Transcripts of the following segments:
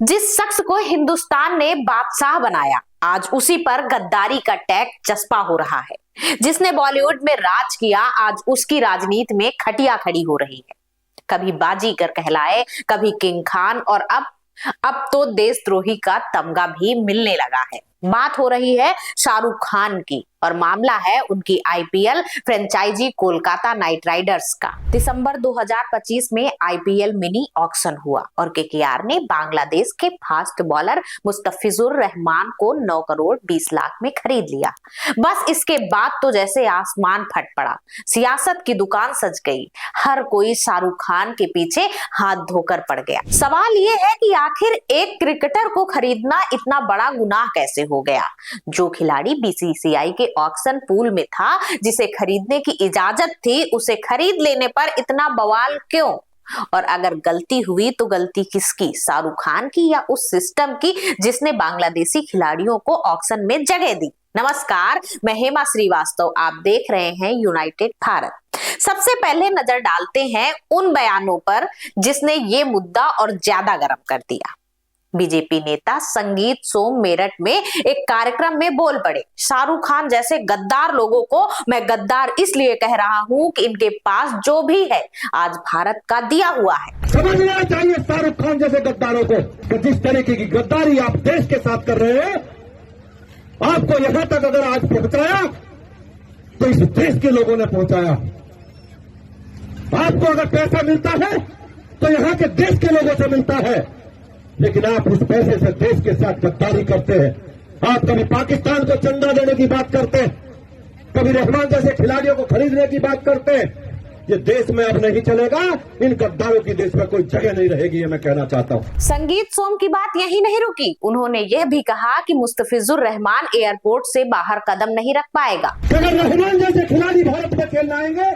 जिस शख्स को हिंदुस्तान ने बादशाह बनाया, आज उसी पर गद्दारी का टैग चस्पा हो रहा है। जिसने बॉलीवुड में राज किया, आज उसकी राजनीति में खटिया खड़ी हो रही है। कभी बाजीगर कहलाए, कभी किंग खान, और अब तो देशद्रोही का तमगा भी मिलने लगा है। बात हो रही है शाहरुख खान की, और मामला है उनकी IPL franchise Kolkata knight riders का। दिसंबर 2025 में आईपीएल मिनी ऑक्शन हुआ और केकेआर ने बांग्लादेश के फास्ट बॉलर मुस्तफिजुर रहमान को 9 करोड़ 20 लाख में खरीद लिया। बस इसके बाद तो जैसे आसमान फट पड़ा, सियासत की दुकान सज गई। हर कोई शाहरुख खान के पीछे हाथ धोकर पड़ गया। सवाल ये है कि आखिर एक क्रिकेटर को खरीदना इतना बड़ा गुनाह कैसे हो गया? जो खिलाड़ी बीसीसीआई के ऑक्शन पूल में था, जिसे खरीदने की इजाजत थी, उसे खरीद लेने पर इतना बवाल क्यों? और अगर गलती हुई तो गलती किसकी, शाहरुख खान की या उस सिस्टम की जिसने बांग्लादेशी खिलाड़ियों को ऑक्शन में जगह दी? नमस्कार, मैं हेमा श्रीवास्तव, आप देख रहे हैं यूनाइटेड भारत। सबसे पहले नजर डालते हैं उन बयानों पर जिसने ये मुद्दा और ज्यादा गर्म कर दिया। बीजेपी नेता संगीत सोम मेरठ में एक कार्यक्रम में बोल पड़े, शाहरुख खान जैसे गद्दार लोगों को मैं गद्दार इसलिए कह रहा हूं कि इनके पास जो भी है आज भारत का दिया हुआ है। समझना चाहिए शाहरुख खान जैसे गद्दारों को कि जिस तरीके की गद्दारी आप देश के साथ कर रहे हैं, आपको यहां तक अगर आज पहुंचाया तो इस देश के लोगों ने पहुंचाया। आपको अगर पैसा मिलता है तो यहां के देश के लोगों से मिलता है, लेकिन आप उस पैसे से देश के साथ गद्दारी करते हैं। आप कभी पाकिस्तान को चंदा देने की बात करते हैं, कभी रहमान जैसे खिलाड़ियों को खरीदने की बात करते हैं। ये देश में अब नहीं चलेगा, इन गद्दारों की देश में कोई जगह नहीं रहेगी, ये मैं कहना चाहता हूँ। संगीत सोम की बात यही नहीं रुकी, उन्होंने यह भी कहा कि मुस्तफिजुर रहमान एयरपोर्ट से बाहर कदम नहीं रख पाएगा। अगर रहमान जैसे खिलाड़ी भारत में खेलने आएंगे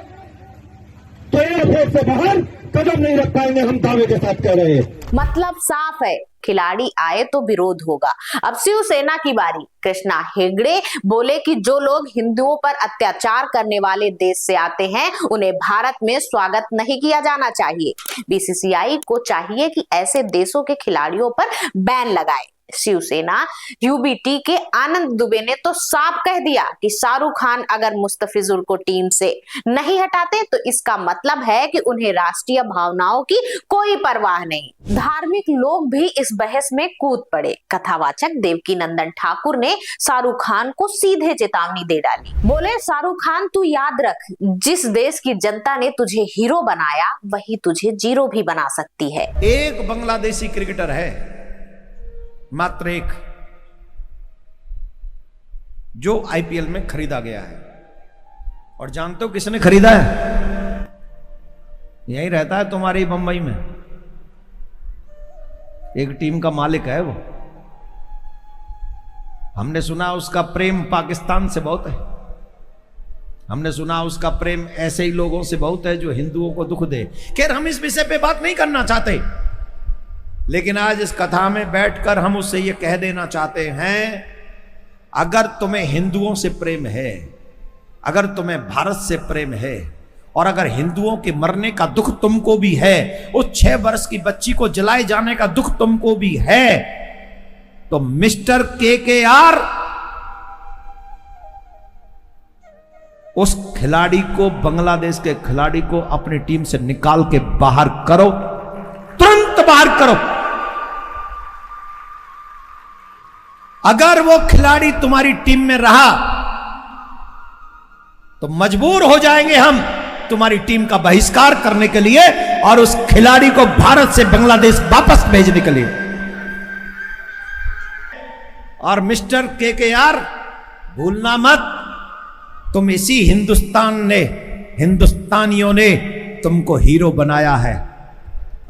तो एयरपोर्ट से बाहर कदम नहीं रख पाएंगे, हम दावे के साथ कह रहे हैं। मतलब साफ है, खिलाड़ी आए तो विरोध होगा। अब शिवसेना की बारी। कृष्णा हेगड़े बोले कि जो लोग हिंदुओं पर अत्याचार करने वाले देश से आते हैं, उन्हें भारत में स्वागत नहीं किया जाना चाहिए। बीसीसीआई को चाहिए कि ऐसे देशों के खिलाड़ियों पर बैन लगाए। शिवसेना यूबीटी के आनंद दुबे ने तो साफ कह दिया कि शाहरुख खान अगर मुस्तफिजुर को टीम से नहीं हटाते तो इसका मतलब है कि उन्हें राष्ट्रीय भावनाओं की कोई परवाह नहीं। धार्मिक लोग भी इस बहस में कूद पड़े। कथावाचक देवकीनंदन ठाकुर ने शाहरुख खान को सीधे चेतावनी दे डाली। बोले, शाहरुख खान तू याद रख, जिस देश की जनता ने तुझे हीरो बनाया वही तुझे जीरो भी बना सकती है। एक बांग्लादेशी क्रिकेटर है, मात्र एक, जो आईपीएल में खरीदा गया है। और जानते हो किसने खरीदा है? यही रहता है तुम्हारी बंबई में, एक टीम का मालिक है वो। हमने सुना उसका प्रेम पाकिस्तान से बहुत है, हमने सुना उसका प्रेम ऐसे ही लोगों से बहुत है जो हिंदुओं को दुख दे। खैर, हम इस विषय पे बात नहीं करना चाहते, लेकिन आज इस कथा में बैठकर हम उससे ये कह देना चाहते हैं, अगर तुम्हें हिंदुओं से प्रेम है, अगर तुम्हें भारत से प्रेम है, और अगर हिंदुओं के मरने का दुख तुमको भी है, उस 6 वर्ष की बच्ची को जलाए जाने का दुख तुमको भी है, तो मिस्टर केकेआर उस खिलाड़ी को, बांग्लादेश के खिलाड़ी को अपनी टीम से निकाल के बाहर करो, तुरंत बाहर करो। अगर वो खिलाड़ी तुम्हारी टीम में रहा तो मजबूर हो जाएंगे हम तुम्हारी टीम का बहिष्कार करने के लिए और उस खिलाड़ी को भारत से बांग्लादेश वापस भेजने के लिए। और मिस्टर केकेआर, भूलना मत, तुम इसी हिंदुस्तानियों ने तुमको हीरो बनाया है,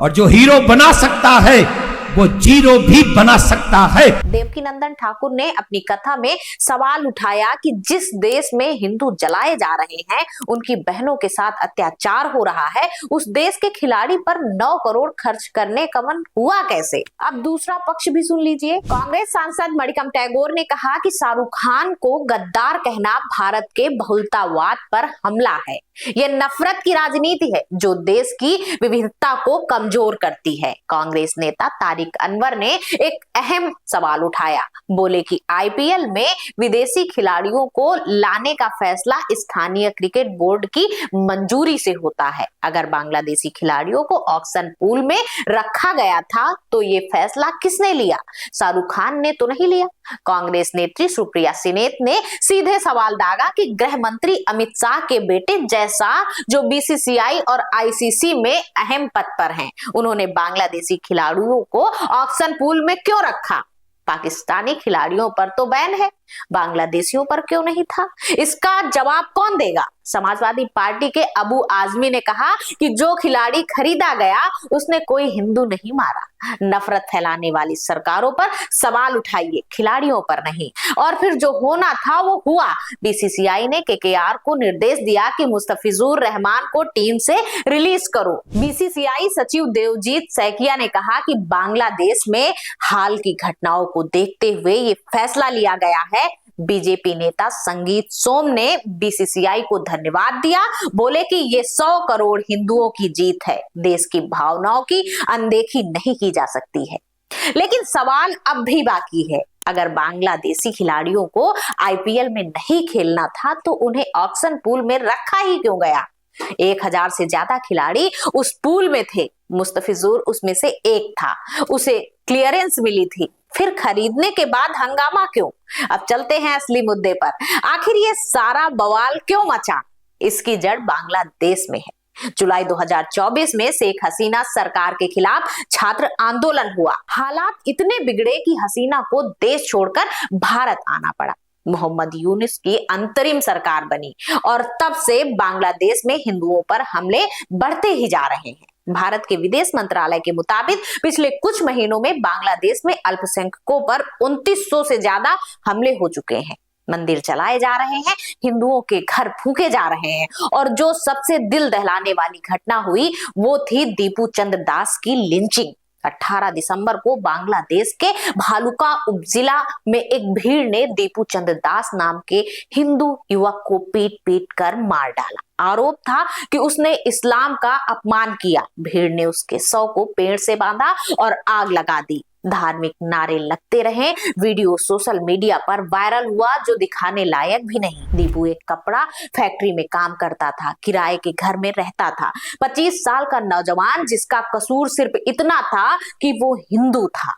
और जो हीरो बना सकता है वो जीरो भी बना सकता है। देवकीनंदन ठाकुर ने अपनी कथा में सवाल उठाया कि जिस देश में हिंदू जलाए जा रहे हैं, उनकी बहनों के साथ अत्याचार हो रहा है, उस देश के खिलाड़ी पर 9 करोड़ खर्च करने का मन हुआ कैसे? अब दूसरा पक्ष भी सुन लीजिए। कांग्रेस सांसद मणिकम टैगोर ने कहा कि शाहरुख खान को गद्दार कहना भारत के बहुलतावाद पर हमला है। यह नफरत की राजनीति है जो देश की विविधता को कमजोर करती है। कांग्रेस नेता तारिक अनवर ने एक अहम सवाल उठाया। बोले कि आईपीएल में विदेशी खिलाड़ियों को लाने का फैसला स्थानीय क्रिकेट बोर्ड की मंजूरी से होता है। अगर बांग्लादेशी खिलाड़ियों को ऑक्शन पूल में रखा गया था तो ये फैसला किसने लिया? शाहरुख खान ने तो नहीं लिया। कांग्रेस नेत्री सुप्रिया सिनेत ने सीधे सवाल दागा कि गृह मंत्री अमित शाह के बेटे जय शाह जो बीसीसीआई और आईसीसी में अहम पद पर हैं, उन्होंने बांग्लादेशी खिलाड़ियों को ऑक्शन पूल में क्यों रखा? पाकिस्तानी खिलाड़ियों पर तो बैन है, बांग्लादेशियों पर क्यों नहीं था? इसका जवाब कौन देगा? समाजवादी पार्टी के अबू आजमी ने कहा कि जो खिलाड़ी खरीदा गया उसने कोई हिंदू नहीं मारा। नफरत फैलाने वाली सरकारों पर सवाल उठाइए, खिलाड़ियों पर नहीं। और फिर जो होना था वो हुआ। बीसीसीआई ने केकेआर को निर्देश दिया कि मुस्तफिजुर रहमान को टीम से रिलीज करो। बीसीसीआई सचिव देवजीत सैकिया ने कहा कि बांग्लादेश में हाल की घटनाओं को देखते हुए ये फैसला लिया गया है। बीजेपी नेता संगीत सोम ने बीसीसीआई को धन्यवाद दिया। बोले कि ये 100 करोड़ हिंदुओं की जीत है, देश की भावनाओं की अनदेखी नहीं की जा सकती है। लेकिन सवाल अब भी बाकी है, अगर बांग्लादेशी खिलाड़ियों को आईपीएल में नहीं खेलना था तो उन्हें ऑक्शन पूल में रखा ही क्यों गया? 1000 से ज्यादा खिलाड़ी उस पूल में थे, मुस्तफिजुर उसमें से एक था, उसे क्लियरेंस मिली थी। फिर खरीदने के बाद हंगामा क्यों? अब चलते हैं असली मुद्दे पर। आखिर ये सारा बवाल क्यों मचा? इसकी जड़ बांग्लादेश में है। जुलाई 2024 में शेख हसीना सरकार के खिलाफ छात्र आंदोलन हुआ। हालात इतने बिगड़े कि हसीना को देश छोड़कर भारत आना पड़ा। मोहम्मद यूनुस की अंतरिम सरकार बनी और तब से बांग्लादेश में हिंदुओं पर हमले बढ़ते ही जा रहे हैं। भारत के विदेश मंत्रालय के मुताबिक पिछले कुछ महीनों में बांग्लादेश में अल्पसंख्यकों पर 2900 से ज्यादा हमले हो चुके हैं। मंदिर जलाए जा रहे हैं, हिंदुओं के घर फूके जा रहे हैं और जो सबसे दिल दहलाने वाली घटना हुई वो थी दीपू चंद्र दास की लिंचिंग। 18 दिसंबर को बांग्लादेश के भालुका उपजिला में एक भीड़ ने दीपू चंद्र दास नाम के हिंदू युवक को पीट पीट कर मार डाला। आरोप था कि उसने इस्लाम का अपमान किया। भीड़ ने उसके शव को पेड़ से बांधा और आग लगा दी। धार्मिक नारे लगते रहे। वीडियो सोशल मीडिया पर वायरल हुआ जो दिखाने लायक भी नहीं। दीपू एक कपड़ा फैक्ट्री में काम करता था, किराए के घर में रहता था। 25 साल का नौजवान जिसका कसूर सिर्फ इतना था कि वो हिंदू था।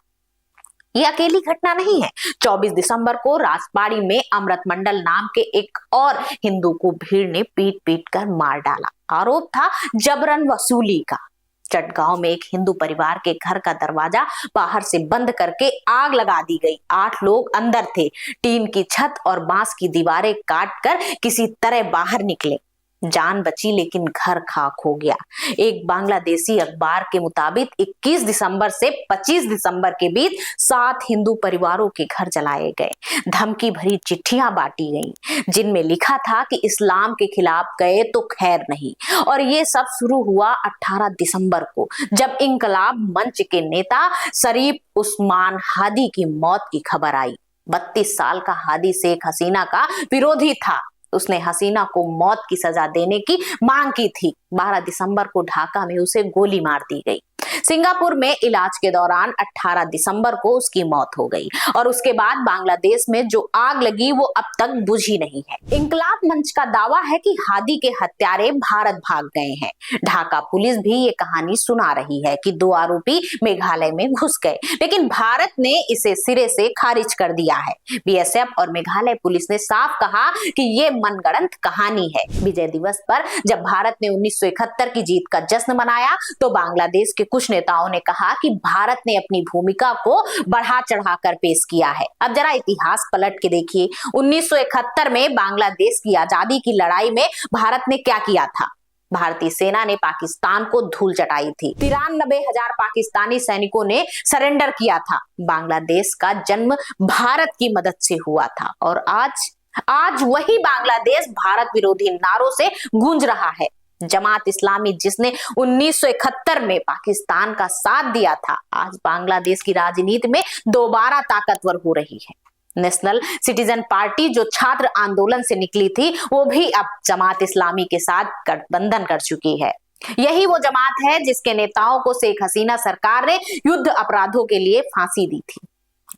यह अकेली घटना नहीं है। 24 दिसंबर को राजबाड़ी में अमृत मंडल नाम के एक और हिंदू को भीड़ ने पीट पीट कर मार डाला। आरोप था जबरन वसूली का। चटगांव में एक हिंदू परिवार के घर का दरवाजा बाहर से बंद करके आग लगा दी गई। 8 लोग अंदर थे। टीन की छत और बांस की दीवारें काटकर किसी तरह बाहर निकले। जान बची लेकिन घर खाक हो गया। एक बांग्लादेशी अखबार के मुताबिक 21 दिसंबर से 25 दिसंबर के बीच 7 हिंदू परिवारों के घर जलाए गए। धमकी भरी चिट्ठियां बांटी गईं जिनमें लिखा था कि इस्लाम के खिलाफ गए तो खैर नहीं। और ये सब शुरू हुआ 18 दिसंबर को जब इंकलाब मंच के नेता शरीफ उस्मान हादी की मौत की खबर आई। 32 साल का हादी शेख हसीना का विरोधी था। उसने हसीना को मौत की सजा देने की मांग की थी। 12 दिसंबर को ढाका में उसे गोली मार दी गई। सिंगापुर में इलाज के दौरान 18 दिसंबर को उसकी मौत हो गई और उसके बाद बांग्लादेश में जो आग लगी वो अब तक बुझी नहीं है। इंकलाब मंच का दावा है कि हादी के हत्यारे भारत भाग गए हैं। ढाका पुलिस भी ये कहानी सुना रही है कि 2 आरोपी मेघालय में घुस गए, लेकिन भारत ने इसे सिरे से खारिज कर दिया है। बीएसएफ और मेघालय पुलिस ने साफ कहा कि ये मनगढ़ंत कहानी है। विजय दिवस पर जब भारत ने 1971 की जीत का जश्न मनाया तो बांग्लादेश के कुछ नेताओं ने कहा कि भारत ने अपनी भूमिका को बढ़ा चढ़ाकर पेश किया है। अब जरा इतिहास पलट के देखिए। 1971 में बांग्लादेश की आजादी की लड़ाई में भारत ने क्या किया था? भारतीय सेना ने पाकिस्तान को धूल चटाई थी। 93,000 पाकिस्तानी सैनिकों ने सरेंडर किया था। बांग्लादेश का जन्म भारत की मदद से हुआ था और आज वही बांग्लादेश भारत विरोधी नारों से गूंज रहा है। जमात इस्लामी जिसने 1971 में पाकिस्तान का साथ दिया था, आज बांग्लादेश की राजनीति में दोबारा ताकतवर हो रही है। नेशनल सिटीजन पार्टी जो छात्र आंदोलन से निकली थी, वो भी अब जमात इस्लामी के साथ गठबंधन कर चुकी है। यही वो जमात है जिसके नेताओं को शेख हसीना सरकार ने युद्ध अपराधों के लिए फांसी दी थी।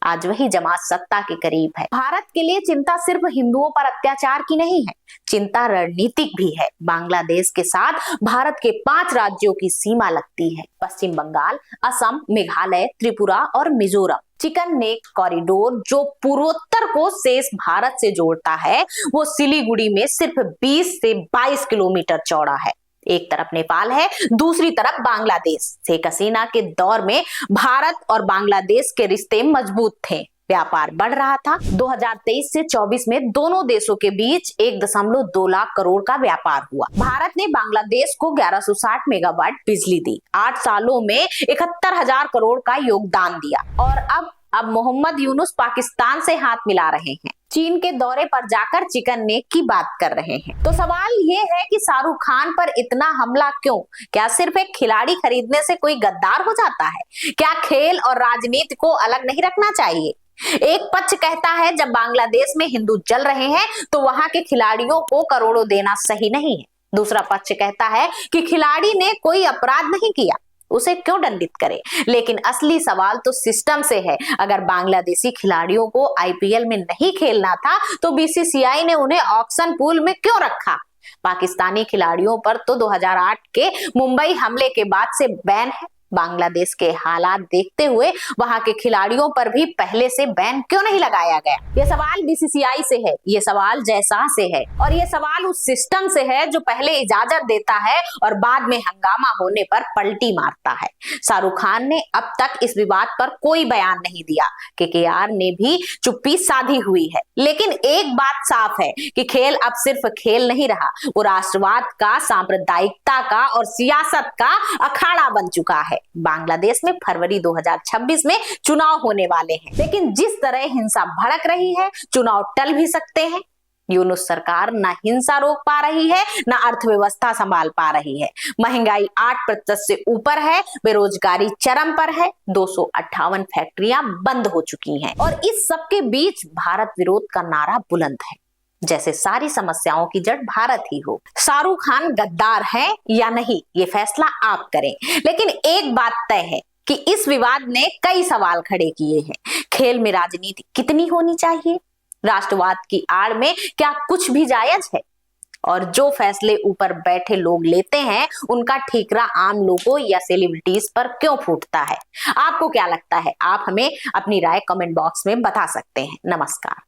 आज वही जमात सत्ता के करीब है। भारत के लिए चिंता सिर्फ हिंदुओं पर अत्याचार की नहीं है, चिंता रणनीतिक भी है। बांग्लादेश के साथ भारत के 5 राज्यों की सीमा लगती है, पश्चिम बंगाल, असम, मेघालय, त्रिपुरा और मिजोरम। चिकन नेक कॉरिडोर जो पूर्वोत्तर को शेष भारत से जोड़ता है, वो सिलीगुड़ी में सिर्फ 20 से 22 किलोमीटर चौड़ा है। एक तरफ नेपाल है, दूसरी तरफ बांग्लादेश। शेख हसीना के दौर में भारत और बांग्लादेश के रिश्ते मजबूत थे, व्यापार बढ़ रहा था। 2023 से 24 में दोनों देशों के बीच 1.2 लाख करोड़ का व्यापार हुआ। भारत ने बांग्लादेश को 1160 मेगावाट बिजली दी, 8 सालों में 71,000 करोड़ का योगदान दिया। और अब मोहम्मद यूनुस पाकिस्तान से हाथ मिला रहे हैं, चीन के दौरे पर जाकर चिकन नेक की बात कर रहे हैं। तो सवाल ये है कि शाहरुख खान पर इतना हमला क्यों? क्या सिर्फ एक खिलाड़ी खरीदने से कोई गद्दार हो जाता है? क्या खेल और राजनीति को अलग नहीं रखना चाहिए? एक पक्ष कहता है जब बांग्लादेश में हिंदू जल रहे हैं तो वहां के खिलाड़ियों को करोड़ों देना सही नहीं है। दूसरा पक्ष कहता है कि खिलाड़ी ने कोई अपराध नहीं किया, उसे क्यों दंडित करे? लेकिन असली सवाल तो सिस्टम से है। अगर बांग्लादेशी खिलाड़ियों को आईपीएल में नहीं खेलना था तो बीसीसीआई ने उन्हें ऑक्शन पूल में क्यों रखा? पाकिस्तानी खिलाड़ियों पर तो 2008 के मुंबई हमले के बाद से बैन है। बांग्लादेश के हालात देखते हुए वहां के खिलाड़ियों पर भी पहले से बैन क्यों नहीं लगाया गया? यह सवाल बीसीसीआई से है, यह सवाल जयशाह से है, और यह सवाल उस सिस्टम से है जो पहले इजाजत देता है और बाद में हंगामा होने पर पलटी मारता है। शाहरुख खान ने अब तक इस विवाद पर कोई बयान नहीं दिया, केकेआर ने भी चुप्पी साधी हुई है। लेकिन एक बात साफ है कि खेल अब सिर्फ खेल नहीं रहा, वो राष्ट्रवाद का, सांप्रदायिकता का और सियासत का अखाड़ा बन चुका है। बांग्लादेश में फरवरी 2026 में चुनाव होने वाले हैं, लेकिन जिस तरह हिंसा भड़क रही है, चुनाव टल भी सकते हैं। यूनुस सरकार ना हिंसा रोक पा रही है, ना अर्थव्यवस्था संभाल पा रही है। महंगाई 8% से ऊपर है, बेरोजगारी चरम पर है, 258 फैक्ट्रियां बंद हो चुकी हैं, और इस सबके बीच भारत विरोध का नारा बुलंद है, जैसे सारी समस्याओं की जड़ भारत ही हो। शाहरुख खान गद्दार हैं या नहीं, ये फैसला आप करें। लेकिन एक बात तय है कि इस विवाद ने कई सवाल खड़े किए हैं। खेल में राजनीति कितनी होनी चाहिए? राष्ट्रवाद की आड़ में क्या कुछ भी जायज है? और जो फैसले ऊपर बैठे लोग लेते हैं, उनका ठीकरा आम लोगों या सेलिब्रिटीज पर क्यों फूटता है? आपको क्या लगता है? आप हमें अपनी राय कमेंट बॉक्स में बता सकते हैं। नमस्कार।